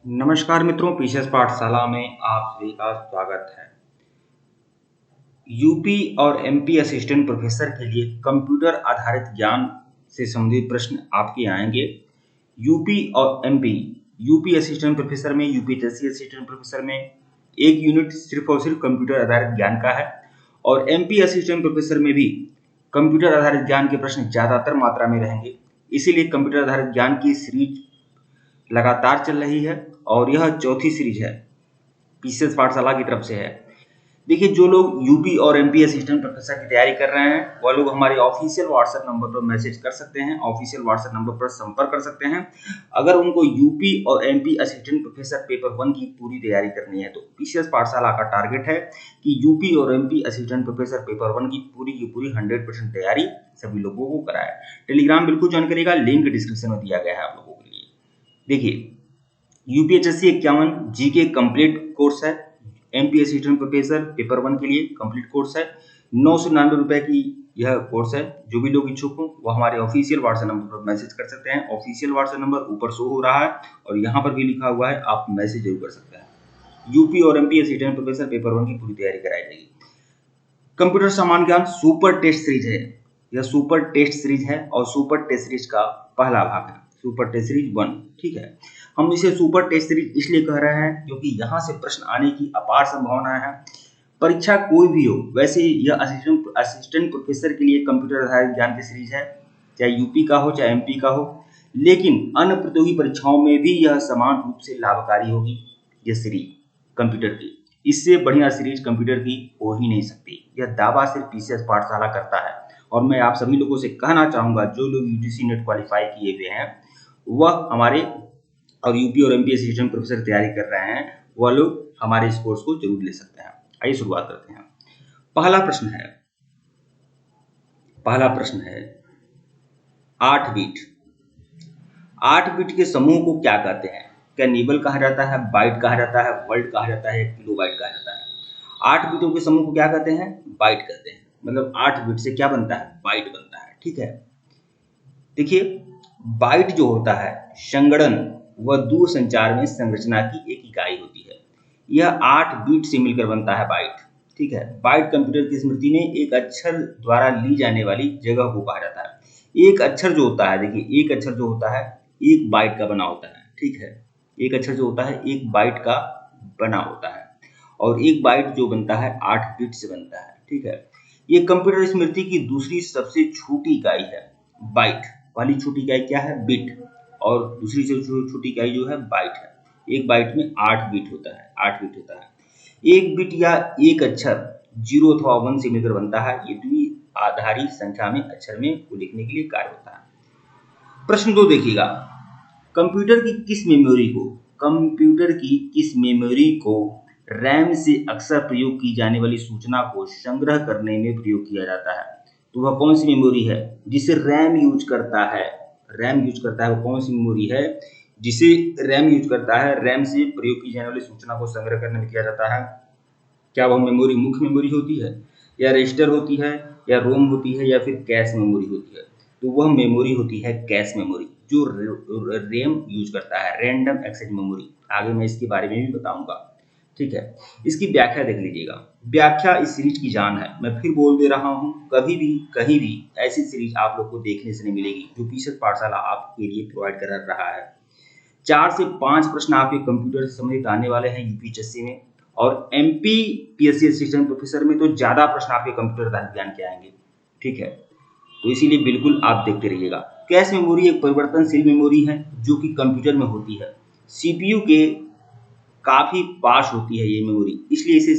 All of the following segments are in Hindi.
नमस्कार मित्रों, पीसीएस पाठशाला में आप सभी का स्वागत है। यूपी और एमपी असिस्टेंट प्रोफेसर के लिए कंप्यूटर आधारित ज्ञान से संबंधित प्रश्न आपके आएंगे। यूपी और एमपी, यूपी असिस्टेंट प्रोफेसर में, यूपीएससी असिस्टेंट प्रोफेसर में एक यूनिट सिर्फ और सिर्फ कंप्यूटर आधारित ज्ञान का है और एमपी असिस्टेंट प्रोफेसर में भी कंप्यूटर आधारित ज्ञान के प्रश्न ज्यादातर मात्रा में रहेंगे। इसीलिए कंप्यूटर आधारित ज्ञान की सीरीज लगातार चल रही है और यह चौथी सीरीज है, पीसीएस पाठशाला की तरफ से है। देखिए, जो लोग यूपी और एमपी असिस्टेंट प्रोफेसर की तैयारी कर रहे हैं वह लोग हमारे ऑफिशियल व्हाट्सएप नंबर पर मैसेज कर सकते हैं, ऑफिशियल व्हाट्सएप नंबर पर संपर्क कर सकते हैं। अगर उनको यूपी और एमपी असिस्टेंट प्रोफेसर पेपर 1 की पूरी तैयारी करनी है तो पीसीएस पाठशाला का टारगेट है कि यूपी और एमपी असिस्टेंट प्रोफेसर पेपर 1 की पूरी 100% तैयारी सभी लोगों को कराए। टेलीग्राम बिल्कुल ज्वाइन करेगा, लिंक डिस्क्रिप्शन में दिया गया है आप लोगों के लिए। देखिए, यूपीएचएससी 51 जीके कंप्लीट कोर्स है, एमपी असिस्टेंट प्रोफेसर पेपर 1 के लिए कंप्लीट कोर्स है। 999 रुपए की यह कोर्स है। जो भी लोग इच्छुक हो वो हमारे ऑफिशियल व्हाट्सएप नंबर पर मैसेज कर सकते हैं। ऑफिशियल व्हाट्सएप नंबर ऊपर शो हो रहा है और यहाँ पर भी लिखा हुआ है, आप मैसेज जरूर कर सकते हैं। यूपी और एमपी असिस्टेंट प्रोफेसर पेपर 1 की पूरी तैयारी कराई जाएगी। कंप्यूटर सामान्य ज्ञान सुपर टेस्ट सीरीज है, यह सुपर टेस्ट सीरीज है और सुपर टेस्ट सीरीज का पहला भाग है, सुपर टेस्ट सीरीज 1। ठीक है, हम इसे सुपर टेस्ट सीरीज इसलिए कह रहे हैं क्योंकि यहाँ से प्रश्न आने की अपार संभावना है। परीक्षा कोई भी हो, वैसे यह असिस्टेंट प्रोफेसर के लिए कंप्यूटर आधारित ज्ञान की सीरीज है, चाहे यूपी का हो चाहे एमपी का हो, लेकिन अन्य प्रतियोगी परीक्षाओं में भी यह समान रूप से लाभकारी होगी। यह सीरीज कंप्यूटर की, इससे बढ़िया सीरीज कंप्यूटर की हो ही नहीं सकती। यह दावा सिर्फ पीसीएस पाठशाला करता है और मैं आप सभी लोगों से कहना चाहूंगा, जो लोग यूजीसी नेट क्वालिफाई किए हुए हैं वह हमारे और यूपी और एमपी असिस्टेंट प्रोफेसर तैयारी कर रहे हैं, वह लोग हमारे इस कोर्स को जरूर ले सकते हैं। आइए शुरुआत करते हैं। पहला प्रश्न है 8 बिट। 8 बिट के समूह को क्या कहते हैं? क्या निबल कहा जाता है, बाइट कहा जाता है, वर्ड कहा जाता है, किलोबाइट कहा जाता है? 8 बिटों के समूह को क्या कहते हैं? बाइट कहते हैं। मतलब 8 बिट से क्या बनता है? बाइट बनता है। ठीक है, देखिए, बाइट जो होता है संगणन व दूर संचार में संरचना की एक इकाई होती है। यह 8 बिट से मिलकर बनता है बाइट। ठीक है, बाइट कंप्यूटर की स्मृति में एक अक्षर द्वारा ली जाने वाली जगह को कहा जाता है। एक अक्षर जो होता है, देखिए, एक अक्षर जो होता है एक बाइट का बना होता है। ठीक है, एक अक्षर जो होता है एक बाइट का बना होता है और एक बाइट जो बनता है 8 बिट से बनता है। ठीक है, ये कंप्यूटर स्मृति की दूसरी सबसे छोटी इकाई है। बाइट पहली छोटी इकाई क्या है? बिट, और दूसरी सबसे छोटी इकाई जो है बाइट है। एक बाइट में 8 बिट होता है, 8 बिट होता है। एक बिट या एक अक्षर 0 अथवा 1 से मिलकर बनता है। ये द्विआधारी संख्या में अक्षर में को लिखने के लिए कार्य होता है। प्रश्न 2 देखिएगा, कंप्यूटर की किस मेमोरी को रैम से अक्सर प्रयोग की जाने वाली सूचना को संग्रह करने में प्रयोग किया जाता है? तो वह कौन सी मेमोरी है जिसे रैम यूज करता है? रैम यूज करता है, वो कौन सी मेमोरी है जिसे रैम यूज करता है? रैम से प्रयोग की जाने वाली सूचना को संग्रह करने में किया जाता है। क्या वह मेमोरी मुख्य मेमोरी होती है, या रजिस्टर होती है, या रोम होती है, या फिर कैश मेमोरी होती है? तो वह मेमोरी होती है कैश मेमोरी, जो रैम यूज करता है, रैंडम एक्सेस मेमोरी। आगे मैं इसके बारे में भी बताऊंगा। ठीक है, इसकी व्याख्या देख लीजिएगा। व्याख्या इस सीरीज की जान है। मैं फिर बोल दे रहा हूँ, कभी भी कहीं भी ऐसी सीरीज आप लोग को देखने से नहीं मिलेगी जो पीसीएस पाठशाला आपके लिए प्रोवाइड कर रहा है। 4 से 5 प्रश्न आपके कंप्यूटर से संबंधित आने वाले हैं यूपीएससी में, और एमपी पीएससी असिस्टेंट प्रोफेसर में तो ज्यादा प्रश्न आपके कंप्यूटर आधारित ज्ञान के आएंगे। ठीक है, तो इसीलिए बिल्कुल आप देखते रहिएगा। कैश मेमोरी एक परिवर्तनशील मेमोरी है जो कि कंप्यूटर में होती है। सीपीयू के काफी पास होती है ये मेमोरी, इसलिए इसे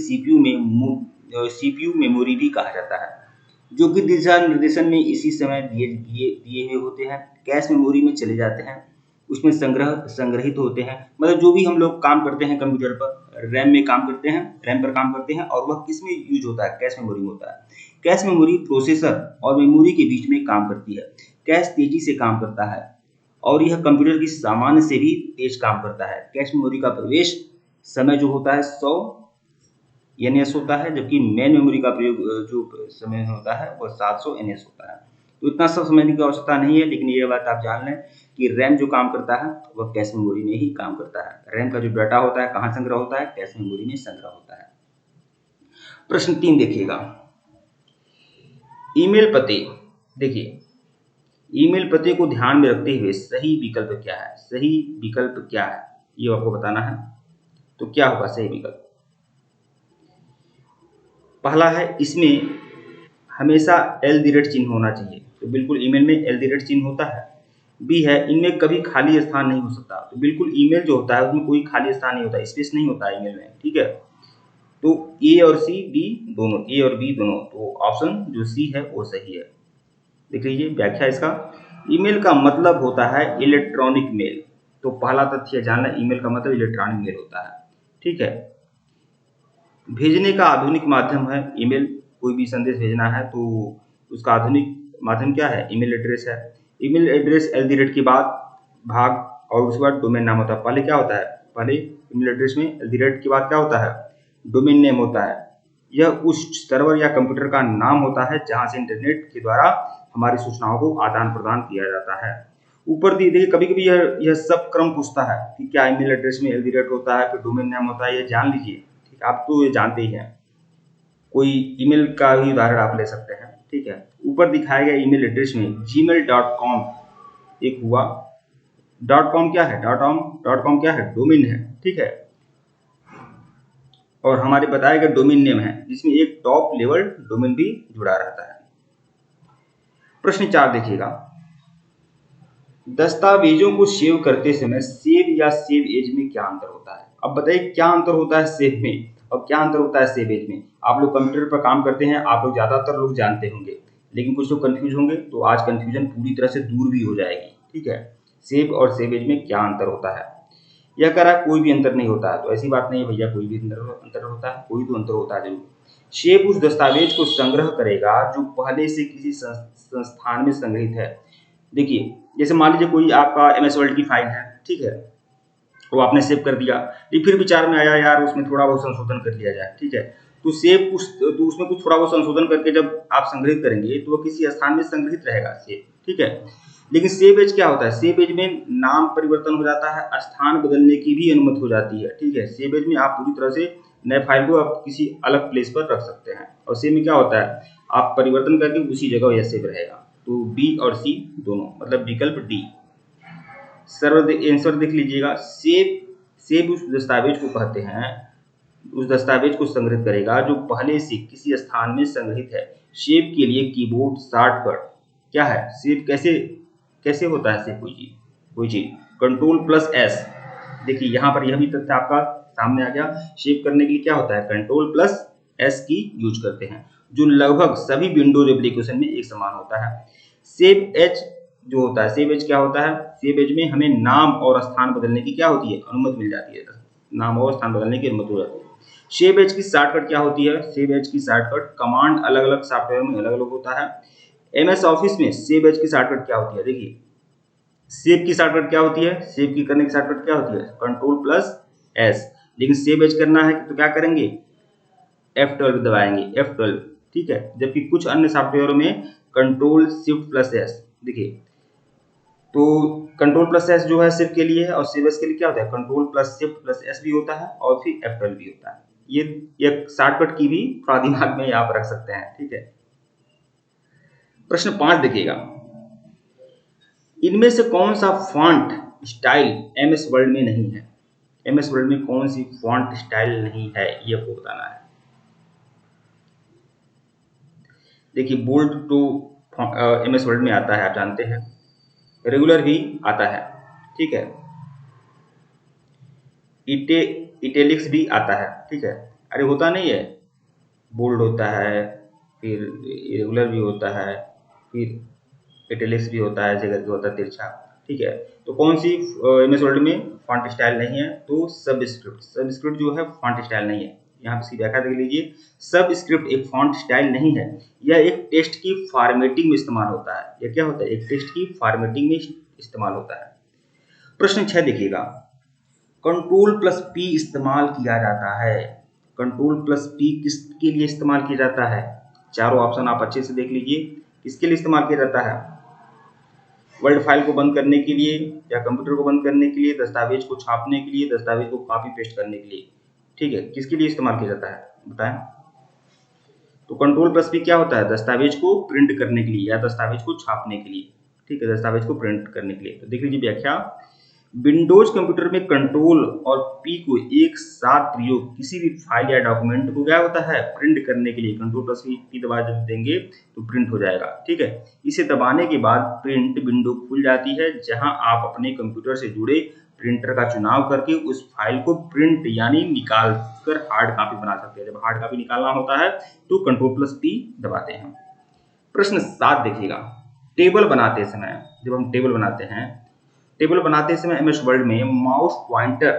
सीपीयू मेमोरी भी कहा जाता है, जो कि दिशा निर्देशन में इसी समय दिए हुए होते हैं। कैश मेमोरी में चले जाते हैं, उसमें संग्रहित होते हैं। मतलब जो भी हम लोग काम करते हैं कंप्यूटर पर, रैम में काम करते हैं, रैम पर काम करते हैं, और वह किस में यूज होता है? कैश मेमोरी में होता है। कैश मेमोरी प्रोसेसर और मेमोरी के बीच में काम करती है। कैश तेजी से काम करता है और यह कंप्यूटर की सामान्य से भी तेज काम करता है। कैश मेमोरी का प्रवेश समय जो होता है 100 ns होता है, जबकि मेन मेमोरी का प्रयोग जो समय होता है वह 700 ns होता है। तो इतना सब समझने की आवश्यकता नहीं है, लेकिन ये बात आप जान लें कि रैम जो काम करता है वह कैश मेमोरी में ही काम करता है। रैम का जो डाटा होता है कहाँ संग्रह होता है? कैश मेमोरी में संग्रह होता है। प्रश्न 3 देखिएगा, ईमेल पते। देखिए, ईमेल पते को ध्यान में रखते हुए सही विकल्प क्या है? सही विकल्प क्या है ये आपको बताना है। तो क्या होगा सही विकल्प? पहला है, इसमें हमेशा एल चिन्ह होना चाहिए, तो बिल्कुल ईमेल में एल चिन्ह होता है। बी है, इनमें कभी खाली स्थान नहीं हो सकता, तो बिल्कुल ईमेल जो होता है उसमें कोई खाली स्थान नहीं होता, स्पेस नहीं होता ईमेल में, ठीक है। तो ए और सी, बी दोनों, ए और बी दोनों, तो ऑप्शन जो सी है वो सही है। देख लीजिए व्याख्या इसका, ईमेल का मतलब होता है इलेक्ट्रॉनिक मेल। तो पहला तथ्य जानना, ईमेल का मतलब इलेक्ट्रॉनिक मेल होता है, ठीक है। भेजने का आधुनिक माध्यम है ईमेल। कोई भी संदेश भेजना है तो उसका आधुनिक माध्यम क्या है? ईमेल एड्रेस है। ईमेल एड्रेस एल के बाद भाग और उसके बाद डोमेन नाम होता है। पहले क्या होता है? पहले ईमेल एड्रेस में एल के बाद क्या होता है? डोमेन नेम होता है। यह उस सर्वर या कंप्यूटर का नाम होता है जहां से इंटरनेट के द्वारा हमारी सूचनाओं को आदान प्रदान किया जाता है। ऊपर देखिए कभी कभी यह सब क्रम पूछता है कि क्या ईमेल एड्रेस में एल होता है, फिर डोमेन नेम होता है, ये जान लीजिए, ठीक है। आप तो ये जानते ही हैं। कोई ईमेल का भी उदाहरण आप ले सकते हैं, ठीक है। ऊपर दिखाए गए ईमेल एड्रेस में gmail.com एक हुआ। .com क्या है? .com क्या है? डोमेन है, ठीक है। और हमारे बताए गए डोमेन नेम है जिसमें एक टॉप लेवल डोमेन भी जुड़ा रहता है। प्रश्न 4 देखिएगा, दस्तावेजों को सेव करते समय सेव या सेव एज में क्या अंतर होता है? अब बताइए क्या अंतर होता है सेव में और क्या अंतर होता है सेव एज में। आप लोग कंप्यूटर पर काम करते हैं, आप लोग ज्यादातर लोग जानते होंगे, लेकिन कुछ लोग कंफ्यूज होंगे, तो आज कंफ्यूजन पूरी तरह से दूर भी हो जाएगी, ठीक है। सेव और सेव एज में क्या अंतर होता है? यह कह रहा है कोई भी अंतर नहीं होता है, तो ऐसी बात नहीं है भैया, कोई भी अंतर होता है, कोई तो अंतर होता है जरूर। सेव उस दस्तावेज को संग्रह करेगा जो पहले से किसी संस्थान में संग्रहित है। देखिए जैसे मान लीजिए कोई आपका MS वर्ल्ड की फाइल है, ठीक है, वो आपने सेव कर दिया, लेकिन फिर विचार में आया यार उसमें थोड़ा बहुत संशोधन कर लिया जाए, ठीक है। तो उसमें कुछ थोड़ा बहुत संशोधन करके जब आप संग्रहित करेंगे तो वो किसी स्थान में संग्रहित रहेगा सेव, ठीक है। लेकिन सेव एज क्या होता है? सेव एज में नाम परिवर्तन हो जाता है, स्थान बदलने की भी अनुमति हो जाती है, ठीक है। सेव एज में आप पूरी तरह से नए फाइल को आप किसी अलग प्लेस पर रख सकते हैं, और सेव में क्या होता है? आप परिवर्तन करके उसी जगह यह सेव रहेगा। तो बी और सी दोनों, मतलब विकल्प डी। आंसर देख लीजिएगा, सेव उस दस्तावेज को कहते हैं, उस दस्तावेज को संग्रहित करेगा जो पहले से किसी स्थान में संग्रहित है। सेव के लिए कीबोर्ड शॉर्टकट क्या है? सेव कैसे होता है? सेव कोई चीज Ctrl+S। देखिए यहाँ पर यह भी तथ्य आपका सामने आ गया। सेव करने के लिए क्या होता है? Ctrl+S की यूज करते हैं, जो लगभग सभी विंडोज एप्लीकेशन में एक समान होता है। सेव एज जो होता है, सेव एज क्या होता है? सेव एज में हमें नाम और स्थान बदलने की क्या होती है? अनुमति मिल जाती है, नाम और स्थान बदलने की अनुमति हो जाती है। सेव एज की शॉर्टकट क्या होती है? सेव एज की शॉर्टकट कमांड अलग अलग सॉफ्टवेयर में अलग अलग होता है। MS ऑफिस में सेव एज की शॉर्टकट क्या होती है? देखिए सेव की शॉर्टकट क्या होती है? सेव की करने की शॉर्टकट क्या होती है? Ctrl+S। लेकिन सेव एज करना है तो क्या करेंगे? F12 दबाएंगे, F12, ठीक है। जबकि कुछ अन्य सॉफ्टवेयरों में Ctrl+Shift+S। देखिए तो Ctrl+S जो है सेव के लिए है, और सेव एज के लिए क्या होता है? Ctrl+Shift+S भी होता है और फिर F12 भी होता है। ये शॉर्टकट की भी थोड़ा दिमाग में आप रख सकते हैं, ठीक है। प्रश्न 5 देखिएगा, इनमें से कौन सा फॉन्ट स्टाइल MS वर्ल्ड में नहीं है? MS वर्ल्ड में कौन सी फॉन्ट स्टाइल नहीं है ये आपको बताना है। देखिए बोल्ड तो MS वर्ल्ड में आता है, आप जानते हैं। रेगुलर भी आता है, ठीक है। इटैलिक्स भी आता है, ठीक है। अरे होता नहीं है, बोल्ड होता है, फिर रेगुलर भी होता है, फिर इटैलिक्स भी होता है, जगह भी होता है तिरछा, ठीक है। तो कौन सी MS वर्ल्ड में फॉन्ट स्टाइल नहीं है? तो सबस्क्रिप्ट जो है फॉन्ट स्टाइल नहीं है। यहाँ इसकी व्याख्या देख लीजिए, सबस्क्रिप्ट एक फॉन्ट स्टाइल नहीं है, यह एक टेक्स्ट की फॉर्मेटिंग में इस्तेमाल होता है। यह क्या होता है? एक टेक्स्ट की फॉर्मेटिंग में इस्तेमाल होता है। प्रश्न 6 देखिएगा, Ctrl+P इस्तेमाल किया जाता है। Ctrl+P किसके लिए इस्तेमाल किया जाता है? चारों ऑप्शन आप अच्छे से देख लीजिए, किसके लिए इस्तेमाल किया जाता है? वर्ड फाइल को बंद करने के लिए या कंप्यूटर को बंद करने के लिए, दस्तावेज को छापने के लिए, दस्तावेज को कॉपी पेस्ट करने के लिए। ठीक है, किसके लिए इस्तेमाल किया जाता है बताएं। तो कंट्रोल प्लस पी क्या होता है, दस्तावेज को प्रिंट करने के लिए या दस्तावेज को छापने के लिए। ठीक है, दस्तावेज को प्रिंट करने के लिए। तो देख लीजिए व्याख्या, विंडोज कंप्यूटर में कंट्रोल और पी को एक साथ प्रयोग किसी भी फाइल या डॉक्यूमेंट को क्या होता है, प्रिंट करने के लिए। कंट्रोल प्लस पी दबा जब देंगे तो प्रिंट हो जाएगा। ठीक है, इसे दबाने के बाद प्रिंट विंडो खुल जाती है, जहां आप अपने कंप्यूटर से जुड़े प्रिंटर का चुनाव करके उस फाइल को प्रिंट यानी निकाल कर हार्ड कॉपी बना सकते हैं। जब हार्ड कॉपी निकालना होता है तो कंट्रोल प्लस पी दबाते हैं। प्रश्न 7 देखिएगा, टेबल बनाते समय, जब हम टेबल बनाते समय एमएस वर्ड में माउस पॉइंटर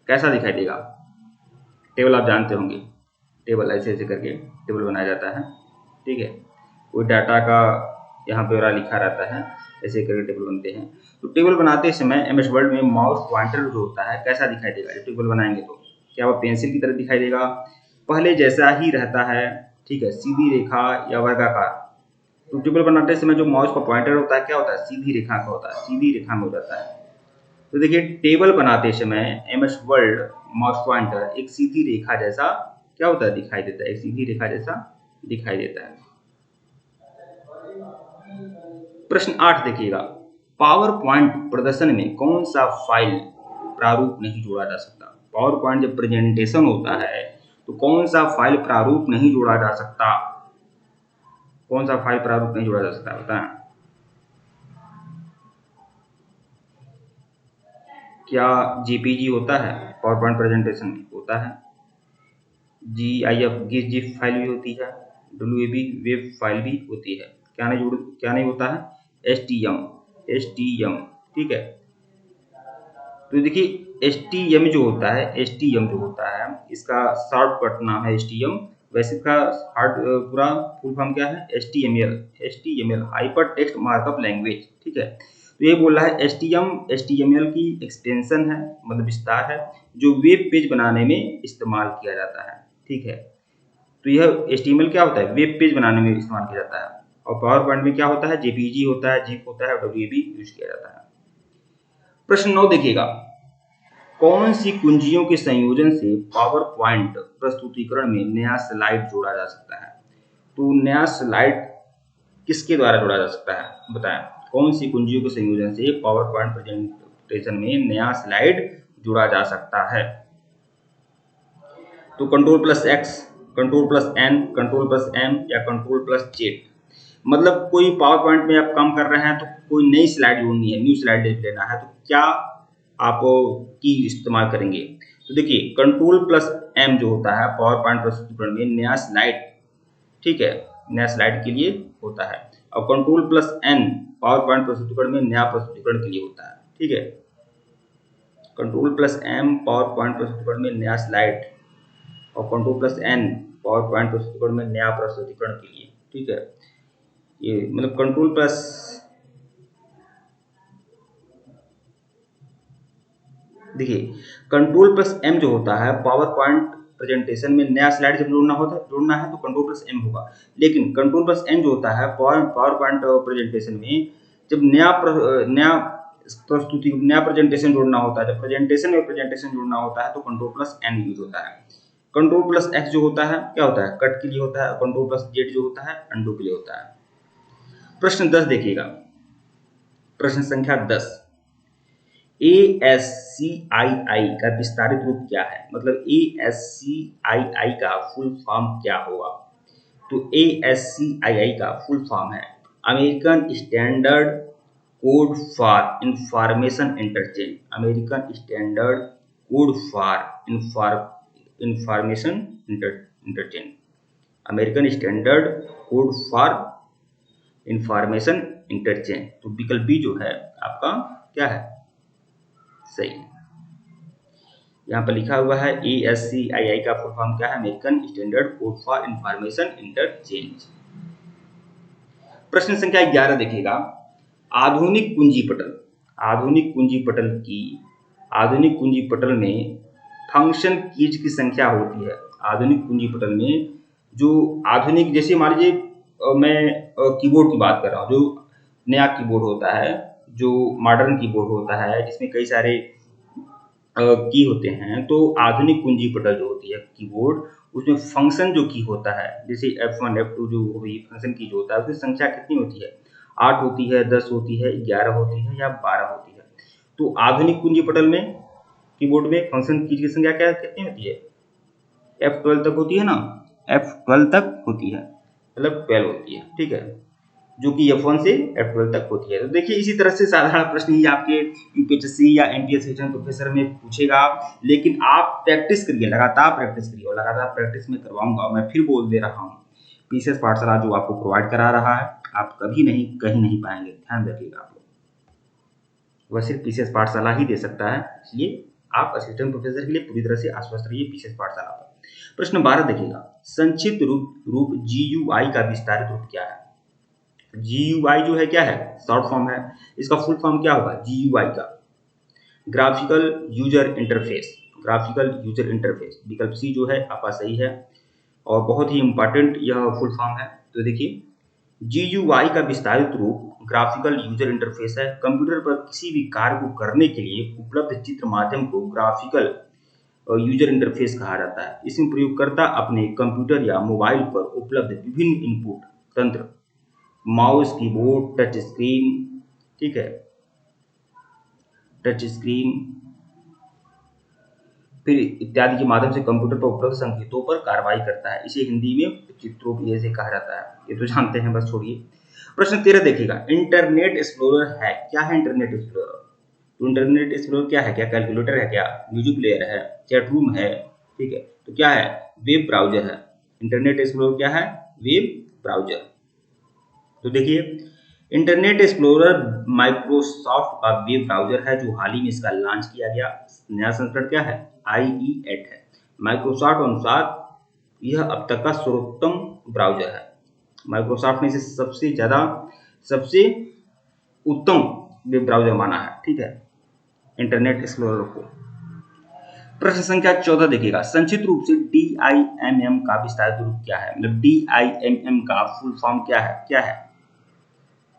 कैसा दिखाई देगा। टेबल आप जानते होंगे, टेबल ऐसे ऐसे करके टेबल बनाया जाता है। ठीक है, कोई डाटा का यहाँ पे लिखा रहता है, ऐसे करके टेबल बनते हैं। तो टेबल बनाते समय एमएस वर्ड में माउस पॉइंटर जो होता है कैसा दिखाई देगा। जब टेबल बनाएंगे तो क्या वो पेंसिल की तरह दिखाई देगा, पहले जैसा ही रहता है। ठीक है, सीधी रेखा या वर्गाकार। तो टेबल बनाते समय जो माउस का पॉइंटर होता है क्या होता है, सीधी रेखा का होता है, सीधी रेखा में हो जाता है। तो देखिए टेबल बनाते समय एमएस वर्ड माउस पॉइंटर एक सीधी रेखा जैसा क्या होता है, दिखाई देता है, एक सीधी रेखा जैसा दिखाई देता है। प्रश्न 8 देखिएगा, पावर पॉइंट प्रदर्शन में कौन सा फाइल प्रारूप नहीं जोड़ा जा सकता। पावर पॉइंट जब प्रेजेंटेशन होता है तो कौन सा फाइल प्रारूप नहीं जोड़ा जा सकता, कौन सा फाइल प्रारूप नहीं जोड़ा जा सकता बताएं। क्या जेपीजी होता है, पावर पॉइंट प्रेजेंटेशन में होता है। GIF GIF फाइल भी होती है, WAV वेब फाइल भी होती है। क्या नहीं होता है, STM। ठीक है, तो देखिए STM जो होता है इसका शॉर्टकट नाम है STM। वैसे इसका पूरा फुल फॉर्म क्या है, HTML hyper text markup language. ठीक है, तो ये बोल रहा है HTML की एक्सटेंशन है, मतलब विस्तार है, जो वेब पेज बनाने में इस्तेमाल किया जाता है। ठीक है, तो यह HTML क्या होता है, वेब पेज बनाने में इस्तेमाल किया जाता है। और पावर पॉइंट में क्या होता है, JPG होता है, GIF होता है और WAV यूज किया जाता है। प्रश्न 9 देखिएगा, कौन सी कुंजियों के संयोजन से पावर पॉइंट प्रस्तुतिकरण में नया स्लाइड जोड़ा जा सकता है। तो नया स्लाइड किसके द्वारा जोड़ा जा सकता है बताएं। कौन सी कुंजियों के संयोजन से पावर पॉइंट प्रेजेंटेशन में नया स्लाइड जोड़ा जा सकता है। तो control plus X, control plus N, control plus M या कंट्रोल प्लस Z। मतलब कोई पावर पॉइंट में आप काम कर रहे हैं तो कोई नई स्लाइड जोड़नी है, न्यू स्लाइड लेना है, तो क्या आप की इस्तेमाल करेंगे। तो देखिए कंट्रोल प्लस M जो होता है पावर पॉइंट प्रस्तुतिकरण में नया स्लाइड, ठीक है, नया स्लाइड के लिए होता है। और control plus N power point प्रस्तुतिकरण में नया प्रस्तुतिकरण के लिए होता है। ठीक है, control plus M power point प्रस्तुतिकरण में नया स्लाइड और control plus N power point प्रस्तुतिकरण में नया प्रस्तुतिकरण के लिए। ठीक है, ये मतलब कंट्रोल प्लस देखिए कंट्रोल प्लस M जो होता है पावर पॉइंट प्रेजेंटेशन में नया स्लाइड जब जोड़ना है तो कंट्रोल प्लस M होगा। लेकिन कंट्रोल प्लस N जो होता है पावर पॉइंट प्रेजेंटेशन में जब नया प्रेजेंटेशन जोड़ना होता है, जब प्रेजेंटेशन में प्रेजेंटेशन जोड़ना होता है तो कंट्रोल प्लस N यूज होता है। कंट्रोल प्लस X जो होता है क्या होता है, कट के लिए होता है। कंट्रोल प्लस Z जो होता है अंडू के लिए होता है। प्रश्न 10 देखिएगा, प्रश्न संख्या 10, ASCII का विस्तारित रूप क्या है। मतलब ASCII का फुल फॉर्म क्या होगा। तो ASCII का फुल फॉर्म है American standard code for information interchange. American standard code for information interchange. American standard code for information interchange. तो विकल्प बी जो है आपका क्या है, सही। यहाँ पर लिखा हुआ है ASCII का फुल फॉर्म क्या है, American standard code for information interchange. प्रश्न संख्या 11 देखिएगा, आधुनिक कुंजी पटल। आधुनिक कुंजी पटल में फंक्शन कीज की संख्या होती है। आधुनिक कुंजी पटल में जो आधुनिक, जैसे मान लीजिए मैं कीबोर्ड की बात कर रहा हूँ, जो नया कीबोर्ड होता है, जो मॉडर्न कीबोर्ड होता है जिसमें कई सारे की होते हैं, तो आधुनिक कुंजी पटल जो होती है कीबोर्ड, उसमें फंक्शन जो की होता है, जैसे F1 F2 जो हुई फंक्शन की जो होता है, उसकी संख्या कितनी होती है? 8 होती है, 10 होती है, 11 होती है या 12 होती है। तो आधुनिक कुंजी पटल में कीबोर्ड में फंक्शन की संख्या क्या कितनी होती है? F12 तक होती है ना, F12 तक होती है, मतलब 12 होती है, ठीक है, जो कि F1 से F12 तक होती है। तो देखिए इसी तरह से साधारण प्रश्न ही आपके यूपीएससी या एनटीए असिस्टेंट प्रोफेसर में पूछेगा, लेकिन आप प्रैक्टिस करिए, लगातार प्रैक्टिस करिए, और लगातार प्रैक्टिस में करवाऊंगा। मैं फिर बोल दे रहा हूँ, पीसीएस पाठशाला जो आपको प्रोवाइड करा रहा है, आप कभी नहीं कहीं नहीं पाएंगे, ध्यान रखिएगा आप लोग। वह सिर्फ पीसीएस पाठशाला ही दे सकता है, इसलिए आप असिस्टेंट प्रोफेसर के लिए पूरी तरह से आश्वस्त रहिए पीसीएस पाठशाला पर। प्रश्न 12 देखिएगा, संक्षिप्त रूप जीयूआई का विस्तारित रूप क्या है? GUI जो है क्या है? शॉर्ट फॉर्म है। इसका फुल फॉर्म क्या होगा GUI का? Graphical user interface. Graphical user interface विकल्प सी जो है आपका सही है, और बहुत ही इंपॉर्टेंट यह फुल फॉर्म है। तो देखिए GUI का विस्तारित रूप ग्राफिकल यूजर इंटरफेस है। कंप्यूटर पर किसी भी कार्य को करने के लिए उपलब्ध चित्र माध्यम को ग्राफिकल यूजर इंटरफेस कहा जाता है। इसमें प्रयोगकर्ता अपने कंप्यूटर या मोबाइल पर उपलब्ध विभिन्न इनपुट तंत्र, माउस, कीबोर्ड, टच स्क्रीन, ठीक है, टच स्क्रीन, फिर इत्यादि के माध्यम से कंप्यूटर पर उपलब्ध संकेतों पर कार्रवाई करता है। इसे हिंदी में चित्रों से कहा जाता है, ये तो जानते हैं, बस छोड़िए। प्रश्न 13 देखिएगा, इंटरनेट एक्सप्लोरर है क्या? है इंटरनेट एक्सप्लोरर। तो इंटरनेट एक्सप्लोरर क्या है? क्या कैलकुलेटर है? क्या म्यूजिक प्लेयर है? चैट रूम है? ठीक है, तो क्या है? वेब ब्राउजर है। इंटरनेट एक्सप्लोरर क्या है? Web browser. तो देखिए इंटरनेट एक्सप्लोरर माइक्रोसॉफ्ट का वेब ब्राउजर है, जो हाल ही में इसका लॉन्च किया गया। नया संस्करण क्या है? IE8 है। माइक्रोसॉफ्ट अनुसार यह अब तक का सर्वोत्तम ब्राउजर है। माइक्रोसॉफ्ट ने इसे सबसे उत्तम वेब ब्राउजर माना है, ठीक है, इंटरनेट एक्सप्लोरर को। प्रश्न संख्या 14 देखिएगा, संक्षिप्त रूप से DIMM का विस्तारित रूप क्या है? मतलब DIMM का फुल फॉर्म क्या है? क्या है?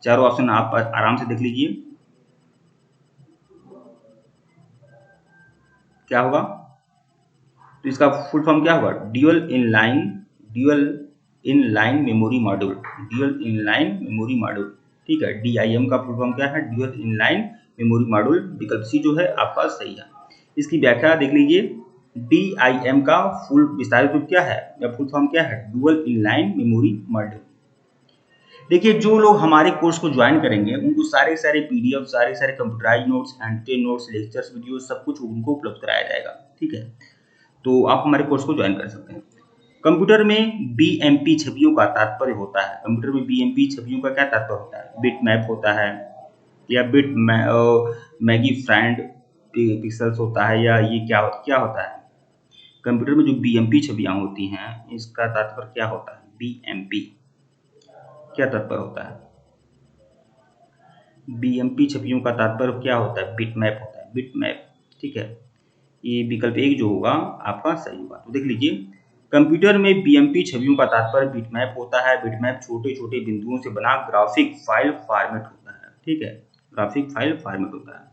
चारों ऑप्शन आप आराम से देख लीजिए, क्या होगा? तो इसका फुल फॉर्म क्या होगा? Dual inline memory module. Dual inline memory module, ठीक है। DIM का फुल फॉर्म क्या है? Dual inline memory module. विकल्प सी जो है आपका सही है। इसकी व्याख्या देख लीजिए, DIM का फुल विस्तारित रूप क्या है या फुल फॉर्म क्या है? Dual inline memory module. देखिए जो लोग हमारे कोर्स को ज्वाइन करेंगे उनको सारे PDF, सारे कंप्यूटराइज नोट्स, एंटेड नोट्स, लेक्चर्स, वीडियो सब कुछ उनको उपलब्ध कराया जाएगा, ठीक है। तो आप हमारे कोर्स को ज्वाइन कर सकते हैं। कंप्यूटर में BMP छवियों का तात्पर्य होता है। कंप्यूटर में BMP छवियों का क्या तात्पर्य होता है? बिट मैप होता है, या बिट मैगी फ्रेंड पिक्सल्स होता है, या ये क्या होता है? कंप्यूटर में जो BMP छवियां होती हैं, इसका तात्पर्य क्या होता है? BMP क्या तात्पर्य होता है? BMP छवियों का तात्पर्य क्या होता है? बिटमैप होता है, बिटमैप, ठीक है। ये विकल्प एक जो होगा आपका सही होगा। तो देख लीजिए, कंप्यूटर में BMP छवियों का तात्पर्य बिटमैप होता है। बिटमैप छोटे छोटे बिंदुओं से बना ग्राफिक फाइल फॉर्मेट होता है, ठीक है, ग्राफिक फाइल फॉर्मेट होता है।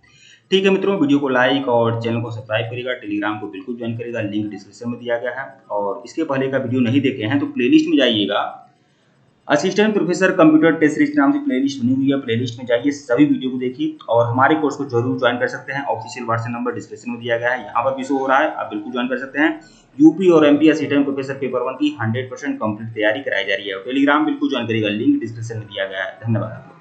ठीक है मित्रों, वीडियो को लाइक और चैनल को सब्सक्राइब करिएगा, टेलीग्राम को बिल्कुल ज्वाइन करिएगा, लिंक डिस्क्रिप्शन में दिया गया है। और इसके पहले का वीडियो नहीं देखे हैं तो प्लेलिस्ट में जाइएगा, assistant professor computer test series के नाम से प्लेलिस्ट बनी हुई है, प्लेलिस्ट में जाइए, सभी वीडियो को देखिए और हमारे कोर्स को जरूर ज्वाइन कर सकते हैं। ऑफिशियल व्हाट्सएप नंबर डिस्क्रिप्शन में दिया गया है, यहाँ पर भी शो हो रहा है, आप बिल्कुल ज्वाइन कर सकते हैं। यूपी और MP असिस्टेंट प्रोफेसर पेपर 1 की 100% कंप्लीट तैयारी कराई जा रही है। टेलीग्राम बिल्कुल ज्वाइन करिएगा, लिंक डिस्क्रिप्शन में दिया गया है। धन्यवाद।